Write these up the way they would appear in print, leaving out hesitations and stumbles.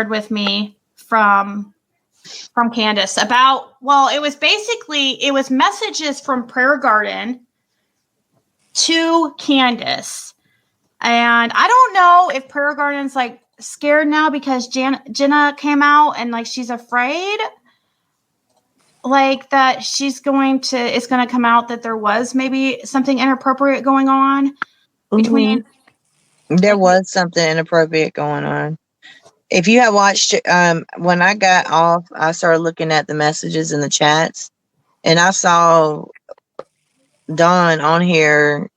with me from Candus about, well, it was messages from Prayer Garden to Candus. And I don't know if Prayer Garden's like scared now because Jenna came out and like she's afraid like that it's going to come out that there was maybe something inappropriate going on between. There was something inappropriate going on. If you have watched, when I got off, I started looking at the messages in the chats, and I saw Dawn on here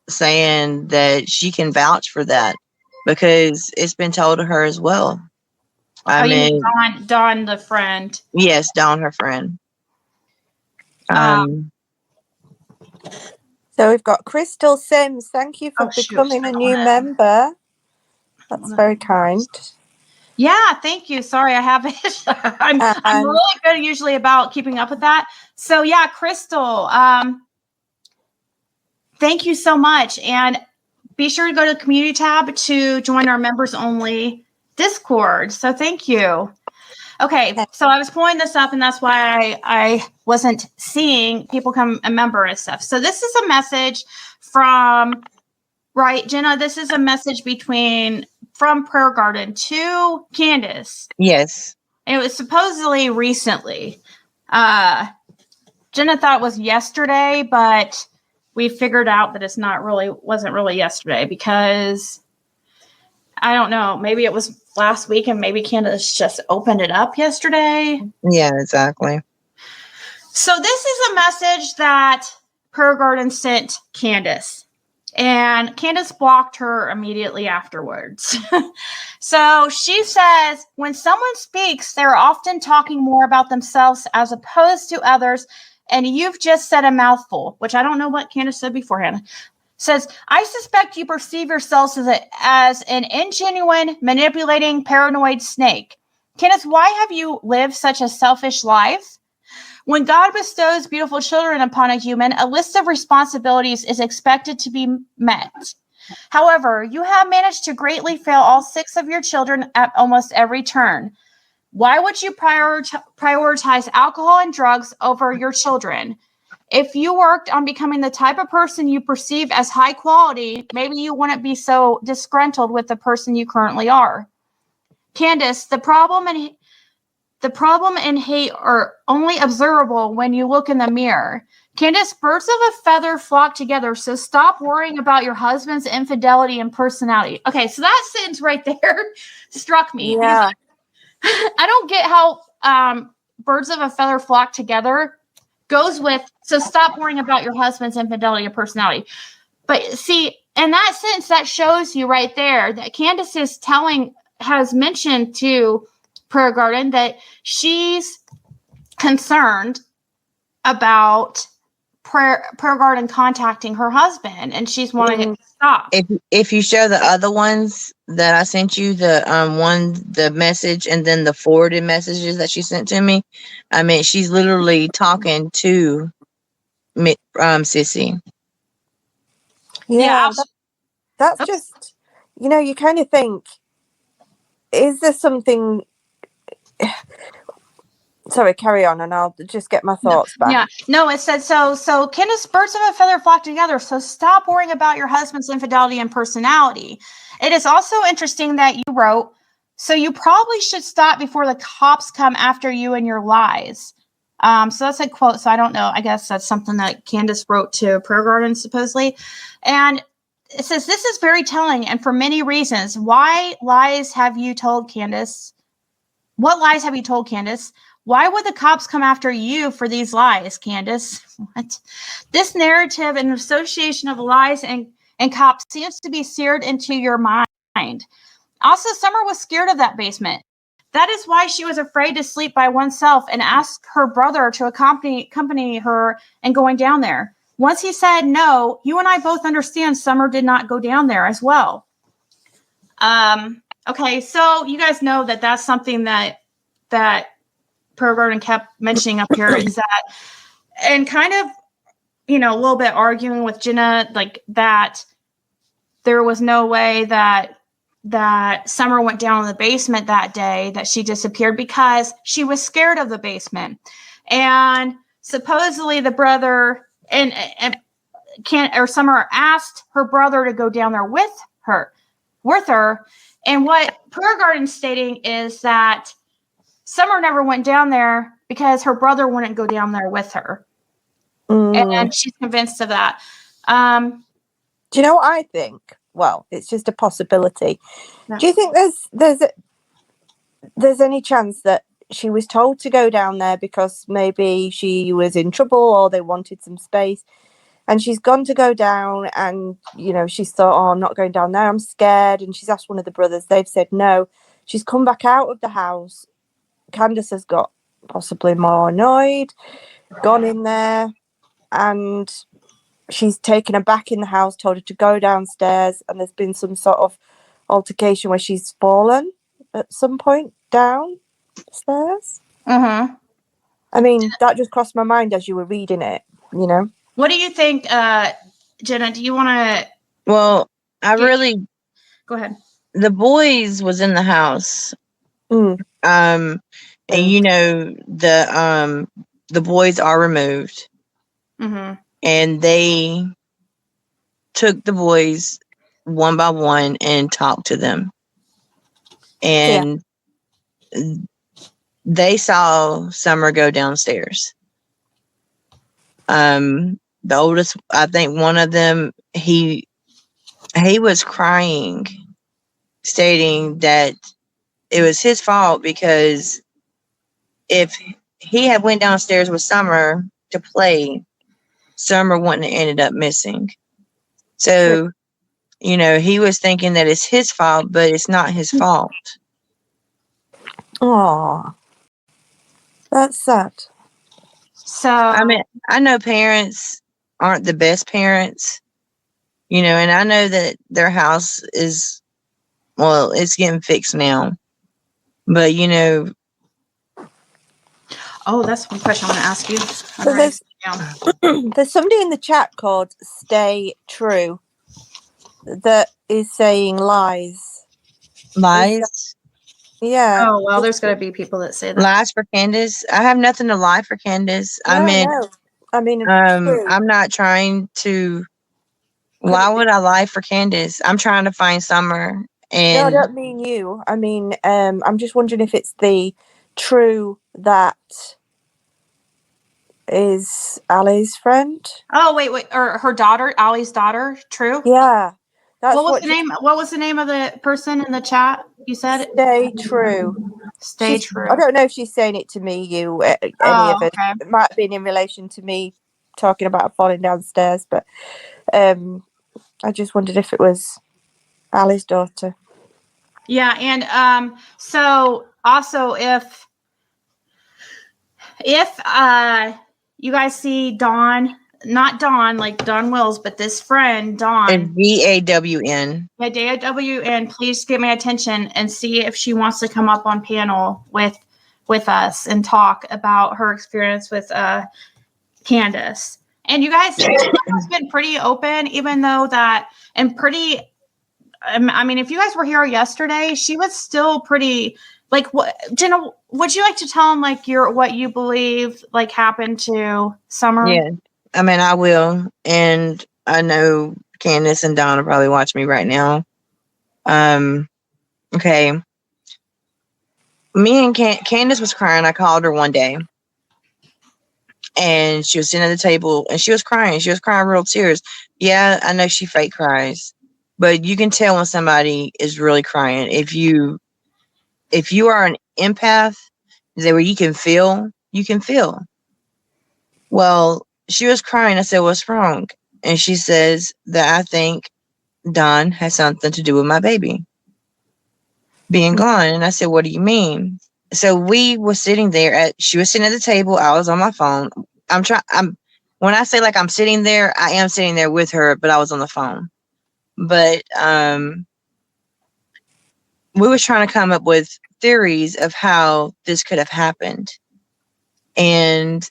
saying that she can vouch for that because it's been told to her as well. I mean, Dawn, the friend. Yes, Dawn, her friend. So we've got Crystal Sims. Thank you for becoming a new member. That's very kind. Yeah, thank you. Sorry, I have it. I'm really good usually about keeping up with that. So yeah, Crystal, thank you so much. And be sure to go to the community tab to join our members only Discord. So thank you. Okay, so I was pulling this up and that's why I wasn't seeing people come a member and stuff. So this is a message from, right, Jenna, this is a message from Prayer Garden to Candus. Yes. It was supposedly recently. Jenna thought it was yesterday, but we figured out that wasn't really yesterday because I don't know, maybe it was last week and maybe Candus just opened it up yesterday. Yeah, exactly. So this is a message that Prayer Garden sent Candus. And Candus blocked her immediately afterwards. So she says, when someone speaks, they're often talking more about themselves as opposed to others. And you've just said a mouthful, which I don't know what Candus said beforehand. Says, I suspect you perceive yourselves as an ingenuine, manipulating, paranoid snake. Candus, why have you lived such a selfish life? When God bestows beautiful children upon a human, a list of responsibilities is expected to be met. However, you have managed to greatly fail all 6 of your children at almost every turn. Why would you prioritize alcohol and drugs over your children? If you worked on becoming the type of person you perceive as high quality, maybe you wouldn't be so disgruntled with the person you currently are. Candus, the problem and hate are only observable when you look in the mirror. Candus, birds of a feather flock together, so stop worrying about your husband's infidelity and personality. Okay, so that sentence right there struck me. Yeah. I don't get how birds of a feather flock together goes with, so stop worrying about your husband's infidelity and personality. But see, in that sense, that shows you right there that Candus has mentioned to Prayer Garden that she's concerned about Prayer Garden contacting her husband and she's wanting it to stop. If you show the other ones that I sent you, the message and then the forwarded messages that she sent to me, I mean, she's literally talking to Sissy. Yeah, that's just, you kind of think, is there something... Sorry, carry on and I'll just get my thoughts back. Yeah, no, it said, so Candus, birds of a feather flock together, so stop worrying about your husband's infidelity and personality. It is also interesting that you wrote, so you probably should stop before the cops come after you and your lies. So that's a quote, so I don't know, I guess that's something that Candus wrote to Prayer Garden, supposedly. And it says, this is very telling, and for many reasons. What lies have you told, Candus? Why would the cops come after you for these lies, Candus? What? This narrative and association of lies and cops seems to be seared into your mind. Also, Summer was scared of that basement. That is why she was afraid to sleep by oneself and asked her brother to accompany her in going down there. Once he said no, you and I both understand Summer did not go down there as well. Okay, so you guys know that that's something that Prayer Garden kept mentioning up here is that, and kind of, a little bit arguing with Jenna, like that there was no way that that Summer went down in the basement that day, that she disappeared because she was scared of the basement. And supposedly the brother and Summer asked her brother to go down there with her. And what Prayer Garden's stating is that Summer never went down there because her brother wouldn't go down there with her. And she's convinced of that. Do you know what I think? Well, it's just a possibility. Yeah. Do you think there's any chance that she was told to go down there because maybe she was in trouble or they wanted some space, and she's gone to go down, and she's thought, oh, I'm not going down there, I'm scared, and she's asked one of the brothers, they've said no. She's come back out of the house. Candus has got possibly more annoyed, gone in there, and she's taken her back in the house, told her to go downstairs, and there's been some sort of altercation where she's fallen at some point downstairs. Mm-hmm. I mean, that just crossed my mind as you were reading it, What do you think, Jenna? Do you want to... Well, Go ahead. The boys was in the house. And the boys are removed. Mm-hmm. And they took the boys one by one and talked to them. And they saw Summer go downstairs. The oldest, I think one of them, he was crying, stating that it was his fault because if he had went downstairs with Summer to play, Summer wouldn't have ended up missing. So, he was thinking that it's his fault, but it's not his fault. Oh, that's sad. So, I mean, I know parents aren't the best parents, and I know that their house is, well, it's getting fixed now. But, oh, that's one question I want to ask you. So there's somebody in the chat called Stay True that is saying lies. Lies? Yeah. Oh, well, there's going to be people that say that. Lies for Candus? I have nothing to lie for Candus. No, I'm not trying to... Why would I lie for Candus? I'm trying to find Summer. And no, I don't mean you. I mean, I'm just wondering if it's the True that is Ali's friend. Oh, wait, or her daughter, Ali's daughter, True? Yeah. What was the name of the person in the chat? You said Stay True. True. I don't know if she's saying it to me, you, any of it. Okay. It might have been in relation to me talking about falling downstairs, but I just wondered if it was Ali's daughter. Yeah, and so also if you guys see Dawn, not Dawn like Dawn Wills, but this friend Dawn, it's DAWN. Yeah, DAWN. Please get my attention and see if she wants to come up on panel with us and talk about her experience with Candus. And you guys, has been pretty open, even though that, and pretty. I mean, if you guys were here yesterday, she was still pretty. Like, what, Jenna? Would you like to tell them like what you believe like happened to Summer? Yeah, I mean, I will, and I know Candace and Donna probably watch me right now. Okay. Me and Candace was crying. I called her one day, and she was sitting at the table, and she was crying. She was crying real tears. Yeah, I know she fake cries, but you can tell when somebody is really crying. If you are an empath, is that where you can feel? You can feel. Well, she was crying. I said, "What's wrong?" And she says that I think Don has something to do with my baby being gone. And I said, "What do you mean?" So we were sitting there she was sitting at the table. I was on my phone. When I say like I'm sitting there, I am sitting there with her, but I was on the phone. But we were trying to come up with theories of how this could have happened. And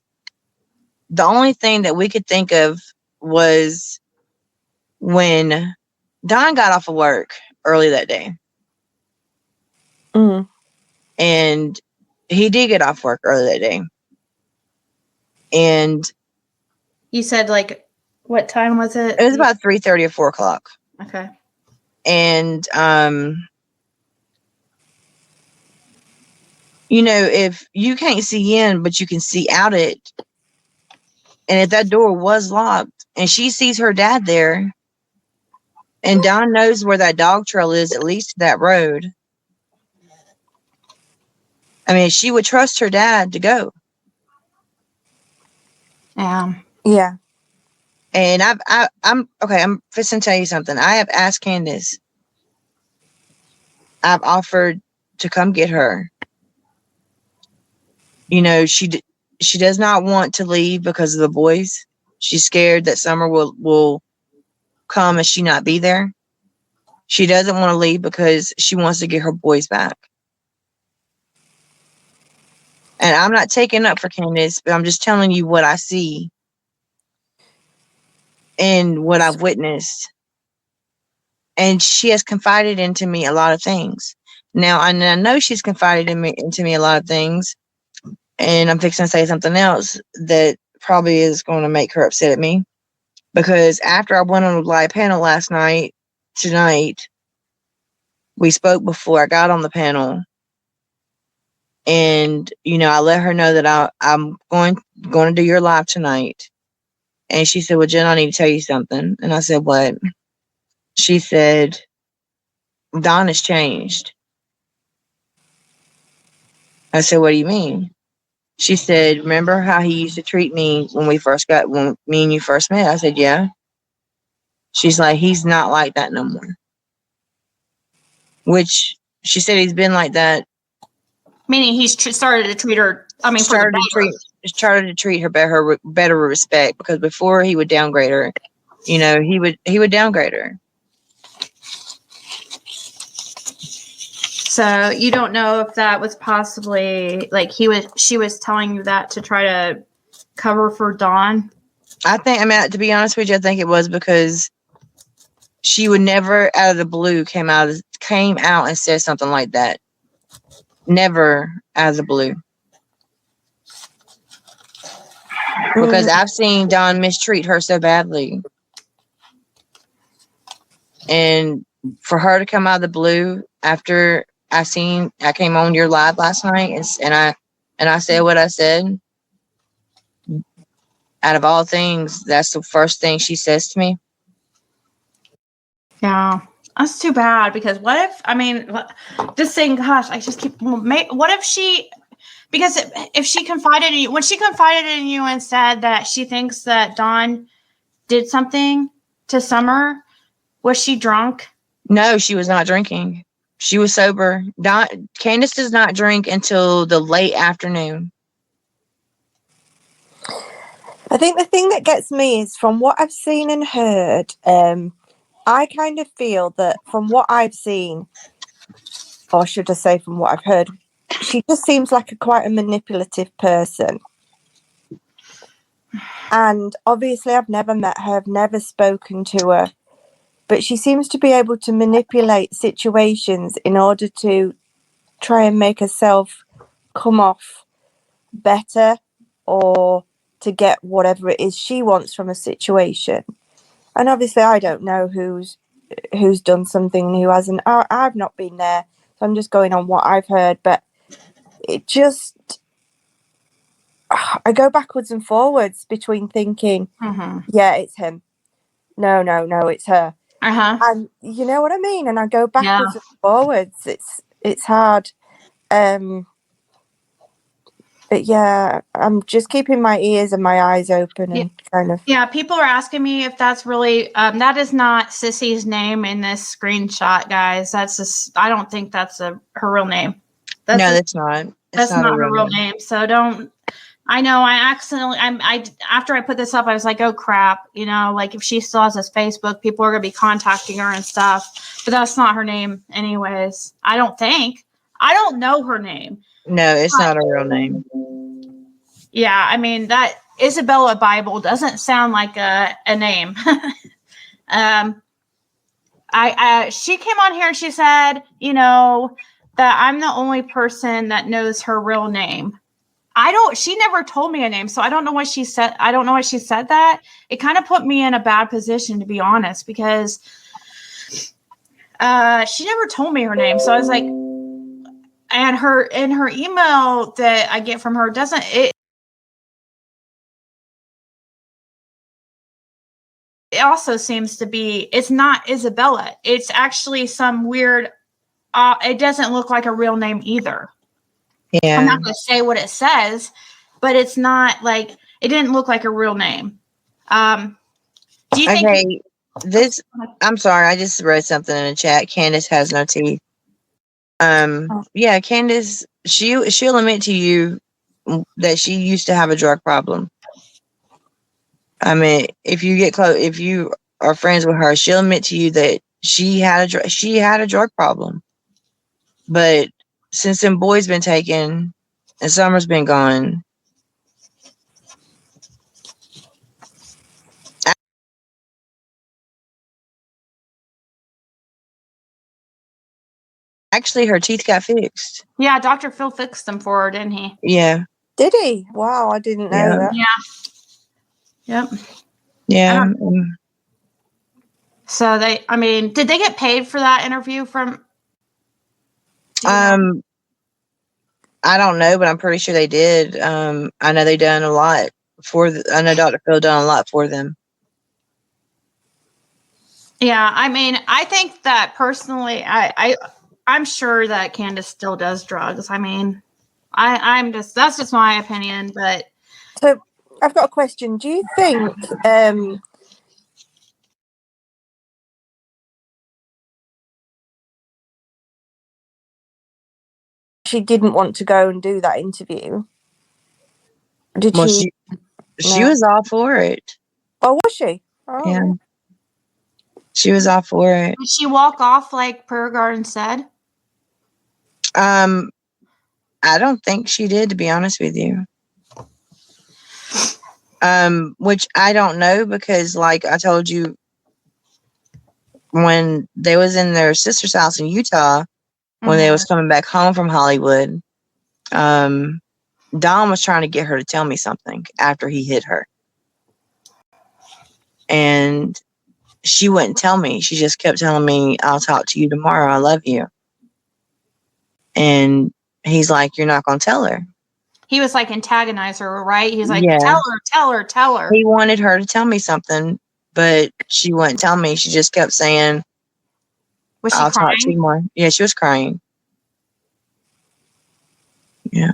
the only thing that we could think of was when Don got off of work early that day. Mm. And he did get off work early that day. And You said, like, what time was it? it was about 3:30 or 4 o'clock. Okay. And, you know, if you can't see in, but you can see out it, and if that door was locked and she sees her dad there, and Dawn knows where that dog trail is, at least to that road, I mean, she would trust her dad to go. Yeah. And I'm okay. I'm just to tell you something. I have asked Candus. I've offered to come get her. You know, she does not want to leave because of the boys. She's scared that Summer will come and she not be there. She doesn't want to leave because she wants to get her boys back. And I'm not taking up for Candus, but I'm just telling you what I see and what I've witnessed. And she has confided into me a lot of things. Now, I know she's confided into me a lot of things, and I'm fixing to say something else that probably is going to make her upset at me. Because after I went on a live panel tonight, we spoke before I got on the panel. And, you know, I let her know that I'm going to do your live tonight. And she said, well, Jen, I need to tell you something. And I said, what? She said, Don has changed. I said, what do you mean? She said, remember how he used to treat me when me and you first met? I said, yeah. She's like, he's not like that no more. Which she said he's been like that. Meaning he's started to treat her, started to treat her better with respect, because before he would downgrade her. You know, he would downgrade her. So you don't know if that was possibly like she was telling you that to try to cover for Dawn? I think, to be honest with you, I think it was because she would never out of the blue came out and said something like that. Never out of the blue. Because I've seen Dawn mistreat her so badly. And for her to come out of the blue after I came on your live last night and I said what I said. Out of all things, that's the first thing she says to me. Yeah, that's too bad, because what if, this thing, gosh, I just keep, what if because if she confided in you, when she confided in you and said that she thinks that Dawn did something to Summer, was she drunk? No, she was not drinking. She was sober. Candus does not drink until the late afternoon. I think the thing that gets me is, from what I've seen and heard, I kind of feel that from what I've seen, or should I say from what I've heard, she just seems like quite a manipulative person. And obviously I've never met her, I've never spoken to her, but she seems to be able to manipulate situations in order to try and make herself come off better, or to get whatever it is she wants from a situation. And obviously I don't know who's done something and who hasn't. I've not been there, so I'm just going on what I've heard. But it just, I go backwards and forwards between thinking, yeah, it's him. No, it's her. And you know what I mean? And I go backwards and forwards. It's hard. But yeah, I'm just keeping my ears and my eyes open and kind of. Yeah, people are asking me if that's really, that is not Sissy's name in this screenshot, guys. I don't think that's her real name. That's not. That's not her real name. So don't. I know I accidentally. After I put this up, I was like, oh crap, like if she still has this Facebook, people are gonna be contacting her and stuff. But that's not her name, anyways. I don't think. I don't know her name. No, it's not her real name. Yeah, that Isabella Bible doesn't sound like a name. She came on here and she said, that I'm the only person that knows her real name. She never told me a name, so I don't know why she said that. It kind of put me in a bad position, to be honest, because she never told me her name. So I was like, and her email that I get from her it also seems to be, it's not Isabella. It's actually some weird, it doesn't look like a real name either. Yeah. I'm not going to say what it says, but it's not like, it didn't look like a real name. Do you think? I'm sorry, I just read something in the chat. Candus has no teeth. Yeah, Candus, she'll admit to you that she used to have a drug problem. I mean, if you get close, if you are friends with her, she'll admit to you that she had a drug problem. But since them boys been taken and Summer's been gone, actually her teeth got fixed. Yeah, Dr. Phil fixed them for her, didn't he? Yeah. Did he? Wow, I didn't know that. Yeah. Yep. Yeah. So did they get paid for that interview from? I don't know, but I'm pretty sure they did. I know they done a lot I know Dr. Phil done a lot for them. Yeah, I think that personally, I'm sure that Candus still does drugs. That's just my opinion, but. So I've got a question. Do you think she didn't want to go and do that interview? She was all for it. Oh, was she? Oh, yeah. She was all for it. Did she walk off like Per Garden said? I don't think she did, to be honest with you. Which I don't know, because like I told you, when they was in their sister's house in Utah, when they was coming back home from Hollywood, Don was trying to get her to tell me something after he hit her. And she wouldn't tell me. She just kept telling me, I'll talk to you tomorrow. I love you. And he's like, you're not going to tell her. He was like antagonize her, right? He's like, Yeah. tell her. He wanted her to tell me something, but she wouldn't tell me. She just kept saying, was she I'll crying? talk to you more. Yeah, she was crying. Yeah.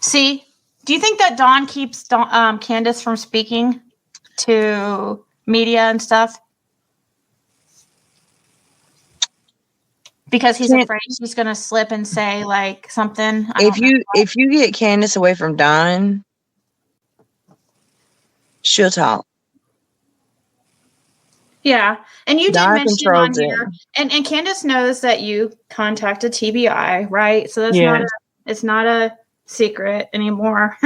See, do you think that Don keeps Candus from speaking to media and stuff? Because he's afraid she's going to slip and say like something. If you get Candus away from Don, she'll talk. Yeah, and you did mention on here, and Candus knows that you contacted TBI, right? So that's it's not a secret anymore.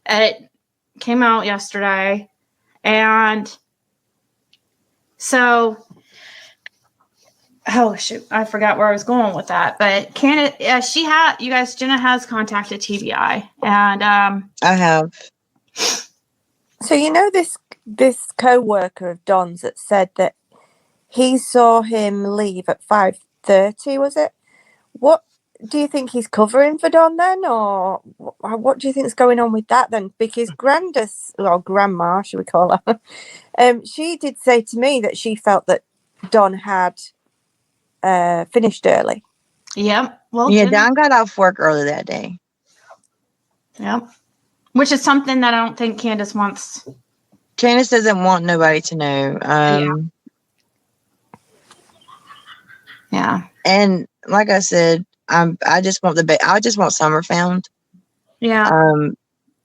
It came out yesterday, and so oh shoot, I forgot where I was going with that. But Candus, Jenna has contacted TBI, and I have. So you know this co-worker of Don's that said that he saw him leave at 5:30, was it? What do you think he's covering for Don then, or what do you think is going on with that then? Because Grandis, or Grandma, should we call her? She did say to me that she felt that Don had finished early. Yep. Well, yeah, Don got off work early that day. Yep. Which is something that I don't think Candus wants. Candus doesn't want nobody to know. Yeah. And like I said, I just want I just want Summer found. Yeah.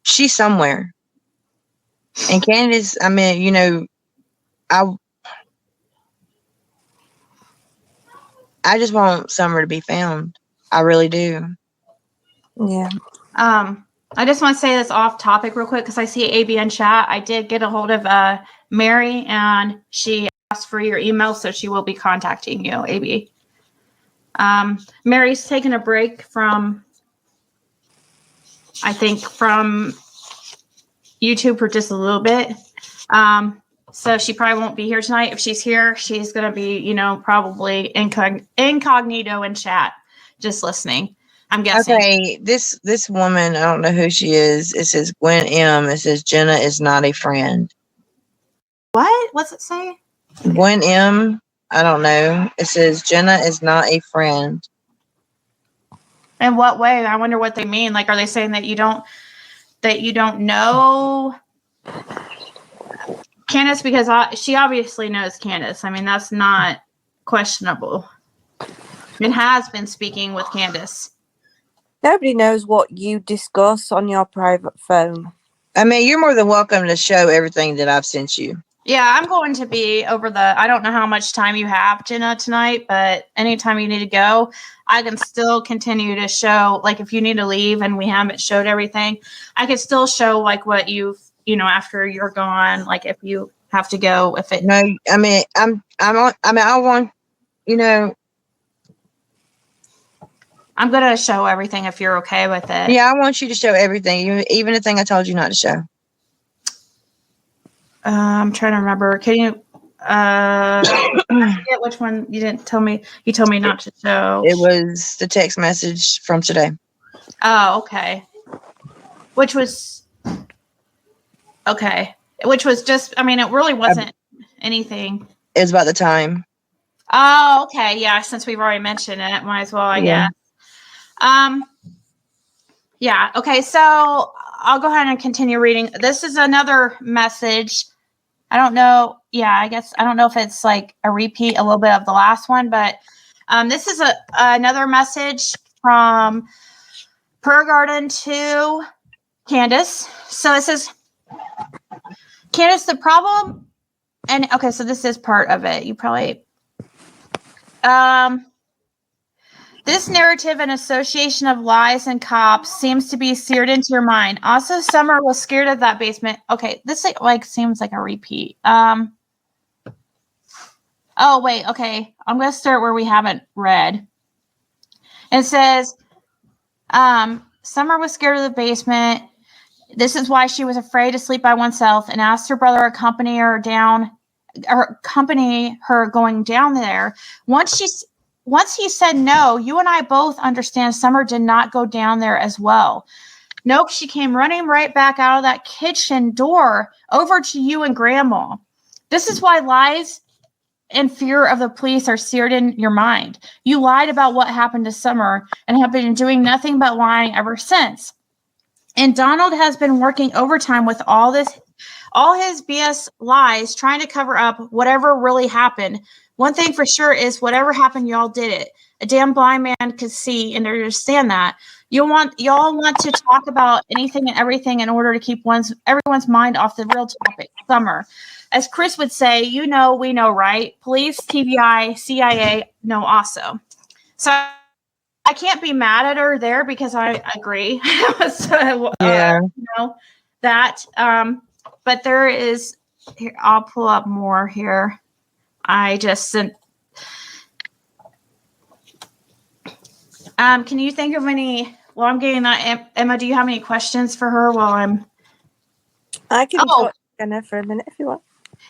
She's somewhere. And Candus, I mean, you know, I just want Summer to be found. I really do. Yeah. I just want to say this off topic real quick because I see AB in chat. I did get a hold of Mary, and she asked for your email, so she will be contacting you, AB. Mary's taking a break from, I think, from YouTube for just a little bit. So she probably won't be here tonight. If she's here, she's going to be, probably incognito in chat, just listening. I'm guessing. Okay, this woman, I don't know who she is. It says Gwen M. It says Jenna is not a friend. What? What's it say? Gwen M. I don't know. It says Jenna is not a friend. In what way? I wonder what they mean. Like, are they saying that you don't know Candus? Because she obviously knows Candus. I mean, that's not questionable. It has been speaking with Candus. Nobody knows what you discuss on your private phone. I mean, you're more than welcome to show everything that I've sent you. Yeah, I'm going to be over I don't know how much time you have, Jenna, tonight, but anytime you need to go, I can still continue to show, like, if you need to leave and we haven't showed everything, I can still show, like, what you've, after you're gone, like, if you have to go, if it. No, I mean, I want, I'm going to show everything if you're okay with it. Yeah, I want you to show everything, even the thing I told you not to show. I'm trying to remember. Can you, I forget which one you didn't tell me. You told me not to show. It was the text message from today. Oh, okay. Which was just, I mean, it really wasn't anything. It was about the time. Oh, okay. Yeah, since we've already mentioned it, might as well, I guess. Yeah. Okay. So I'll go ahead and continue reading. This is another message. I don't know. Yeah, I guess I don't know if it's like a repeat a little bit of the last one, but this is another message from Prayer Garden to Candus. So it says, Candus, the problem, and okay, so this is part of it. You probably, this narrative and association of lies and cops seems to be seared into your mind. Also, Summer was scared of that basement. Okay, this like seems like a repeat. Oh wait, okay. I'm gonna start where we haven't read. It says, Summer was scared of the basement. This is why she was afraid to sleep by oneself and asked her brother to accompany her going down there. Once he said no, you and I both understand Summer did not go down there as well. Nope, she came running right back out of that kitchen door over to you and Grandma. This is why lies and fear of the police are seared in your mind. You lied about what happened to Summer and have been doing nothing but lying ever since. And Donald has been working overtime with all his BS lies, trying to cover up whatever really happened. One thing for sure is whatever happened, y'all did it. A damn blind man could see and understand that. Y'all want to talk about anything and everything in order to keep everyone's mind off the real topic, Summer. As Chris would say, we know, right? Police, TBI, CIA know also. So I can't be mad at her there because I agree. So, yeah. That. But there is, here, I'll pull up more here. I just sent. Can you think of any? Well, I'm getting that. Emma, do you have any questions for her while I'm? I can talk to Jenna for a minute if you want.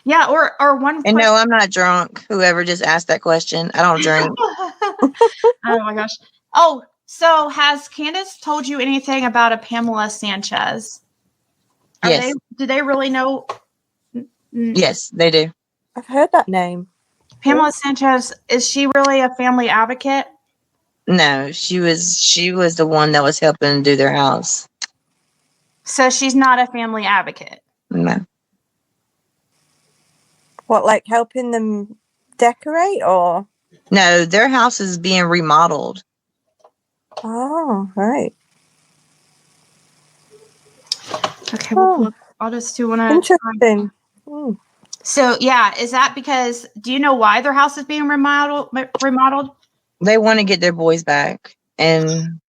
Yeah, or one. And no, I'm not drunk. Whoever just asked that question, I don't drink. Oh my gosh. Oh, so has Candus told you anything about a Pamela Sanchez? Yes. Do they really know? Yes, they do. I've heard that name. Pamela Sanchez, is she really a family advocate? No, she was the one that was helping do their house. So she's not a family advocate. No. What, like helping them decorate or? No, their house is being remodeled. Oh, right. Okay, I'll just do one. Interesting. So yeah, is that because? Do you know why their house is being remodeled? They want to get their boys back, and